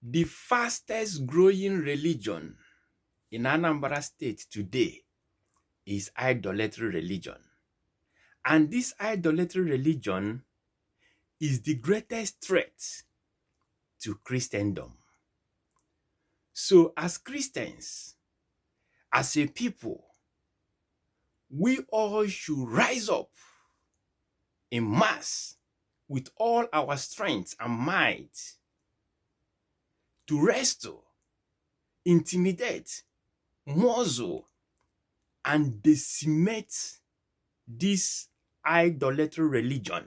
The fastest growing religion in Anambra State today is idolatry religion. And this idolatry religion is the greatest threat to Christendom. So as Christians, as a people, we all should rise up in mass with all our strength and might to wrestle, intimidate, muzzle, and decimate this idolatry religion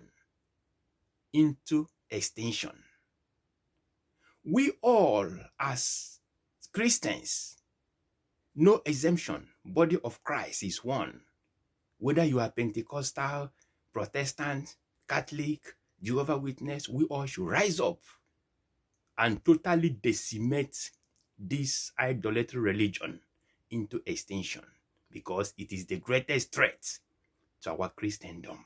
into extinction. We all, as Christians, no exemption, body of Christ is one. Whether you are Pentecostal, Protestant, Catholic, Jehovah's Witness, we all should rise up and totally decimate this idolatry religion into extinction, because it is the greatest threat to our Christendom.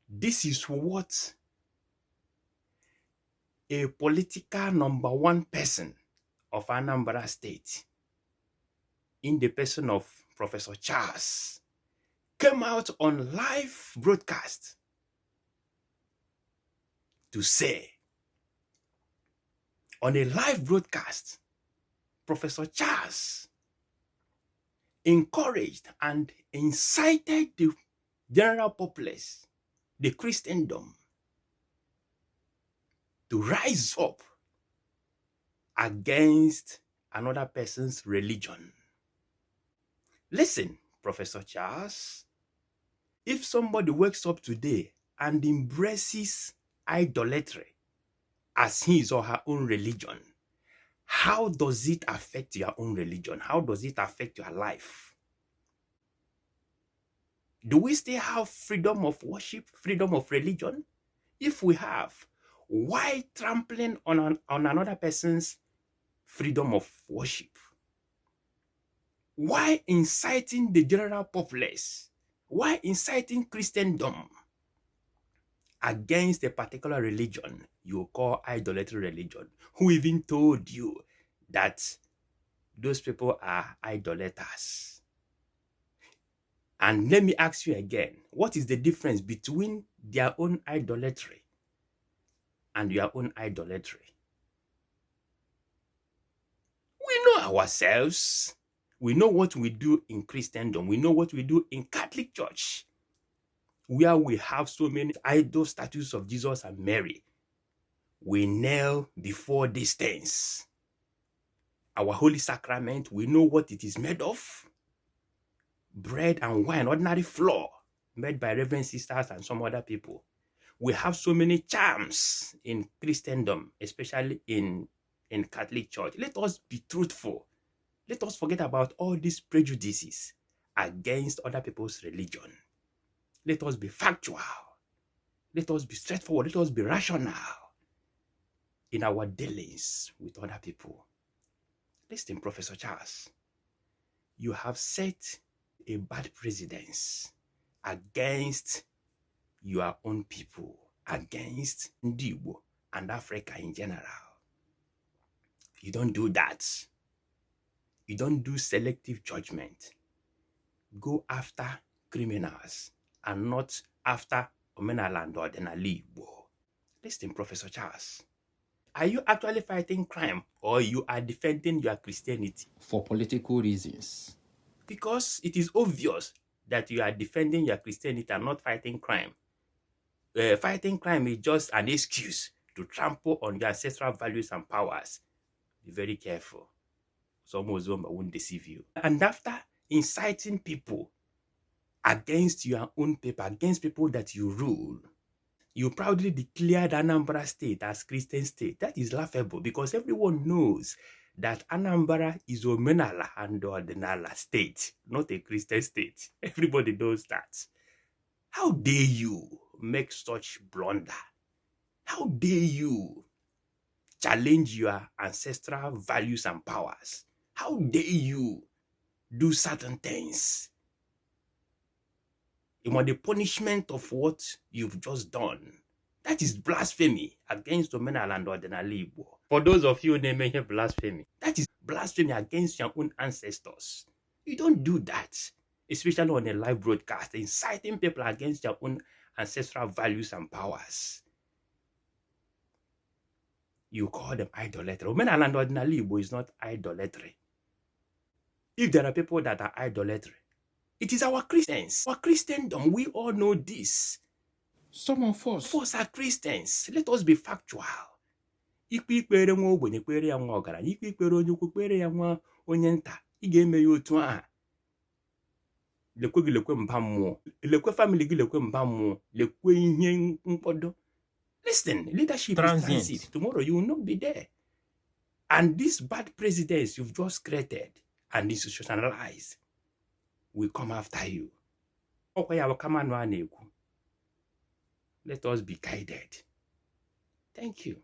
This is what a political number one person of Anambra State, in the person of Professor Charles, came out on live broadcast to say. On a live broadcast, Professor Charles encouraged and incited the general populace, the Christendom, to rise up against another person's religion. Listen, Professor Charles, if somebody wakes up today and embraces idolatry as his or her own religion, how does it affect your own religion? How does it affect your life? Do we still have freedom of worship, freedom of religion? If we have, why trampling on another person's freedom of worship? Why inciting the general populace? Why inciting Christendom against a particular religion you call idolatry religion? Who even told you that those people are idolaters? And let me ask you again, what is the difference between their own idolatry and your own idolatry? We know ourselves. We know what we do in Christendom. We know what we do in Catholic Church, where we have so many idol statues of Jesus and Mary. We kneel before these things. Our holy sacrament, we know what it is made of. Bread and wine, ordinary flour, made by Reverend Sisters and some other people. We have so many charms in Christendom, especially in Catholic Church. Let us be truthful. Let us forget about all these prejudices against other people's religion. Let us be factual. Let us be straightforward. Let us be rational in our dealings with other people. Listen, Professor Charles, you have set a bad precedence against your own people, against Ndibo and Africa in general. You don't do that. You don't do selective judgment. Go after criminals and not after Omenaland or Denalibo. Listen, Professor Charles, are you actually fighting crime, or you are defending your Christianity for political reasons? Because it is obvious that you are defending your Christianity and not fighting crime. Fighting crime is just an excuse to trample on your ancestral values and powers. Be very careful. Some Ozoma won't deceive you. And after inciting people against your own people, against people that you rule, you proudly declared Anambra State as Christian state. That is laughable, because everyone knows that Anambra is Omenala and Ordinala state, not a Christian state. Everybody knows that. How dare you make such blunder? How dare you challenge your ancestral values and powers? How dare you do certain things? You want the punishment of what you've just done. That is blasphemy against omenala and ordinal Igbo. For those of you who may hear blasphemy, that is blasphemy against your own ancestors. You don't do that, especially on a live broadcast, inciting people against your own ancestral values and powers. You call them idolatry. Omenala and ordinal Igbo is not idolatry. If there are people that are idolatry, it is our Christians. Our Christendom, we all know this. Some of us are Christians. Let us be factual. Ikpe ikpere nwa ogbenye kpere ya nwa ọgaranya, ikpe ikpere onye ukwu kpere ya nwa onye nta, ị ga-eme ya otu a. Lekwe gị lekwe mba mmụọ, lekwe family gị lekwe mba mmụọ, lekwe ihe mkpọdo. Listen, leadership is transit. Tomorrow you will not be there. And these bad presidents you've just created and institutionalized will come after you. Let us be guided. Thank you.